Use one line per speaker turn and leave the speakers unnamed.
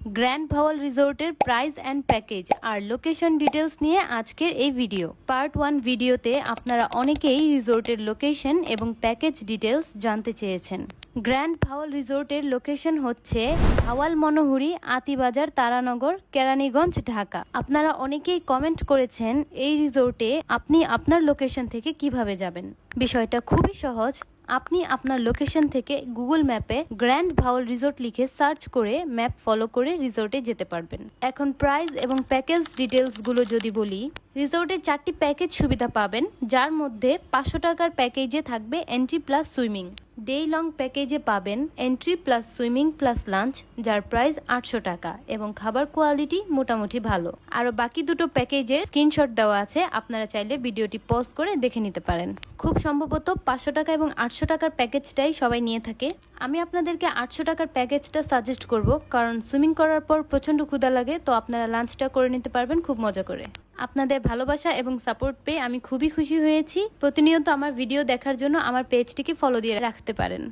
Grand Bhawal রিসোর্টের price and package আর location details নিয়ে আজকের এই ভিডিও। পার্ট 1 ভিডিওতে আপনারা অনেকেই রিসোর্টের লোকেশন এবং প্যাকেজ ডিটেলস জানতে চেয়েছেন। গ্র্যান্ড ভাওয়াল রিসোর্টের লোকেশন হচ্ছে ভাওয়াল মনোহরি, আতিবাজার, তারানগর, কেরানীগঞ্জ, ঢাকা। আপনারা অনেকেই কমেন্ট করেছেন এই রিসোর্টে আপনি আপনার লোকেশন থেকে কিভাবে যাবেন। বিষয়টা খুবই সহজ। আপনি আপনার লোকেশন থেকে গুগল ম্যাপে গ্র্যান্ড ভাওয়াল রিসোর্ট লিখে সার্চ করে ম্যাপ ফলো করে রিসোর্টে যেতে পারবেন। এখন প্রাইস এবং প্যাকেজ ডিটেলসগুলো যদি বলি, রিসোর্টে 4টি প্যাকেজ সুবিধা পাবেন, যার মধ্যে 500 টাকার প্যাকেজে থাকবে entry plus swimming. Day long প্যাকেজে পাবেন entry plus swimming plus lunch, যার প্রাইস 800 টাকা এবং খাবার কোয়ালিটি মোটামুটি ভালো। আরও বাকি দুটো প্যাকেজের স্ক্রিনশট দেওয়া আছে, আপনারা চাইলে ভিডিওটি পজ করে দেখে নিতে পারেন। খুব সম্ভবত 500 টাকা এবং 800 টাকার প্যাকেজটাই সবাই নিয়ে থাকে। আমি আপনাদেরকে 800 টাকার প্যাকেজটা সাজেস্ট করব, কারণ সুইমিং করার পর প্রচণ্ড ক্ষুধা লাগে, তো আপনারা লাঞ্চটা করে নিতে পারবেন খুব মজা করে। আপনাদের ভালোবাসা এবং সাপোর্ট পেয়ে আমি খুবই খুশি হয়েছি। প্রতিনিয়ত আমার ভিডিও দেখার জন্য আমার পেজটিকে ফলো দিয়ে রাখতে পারেন।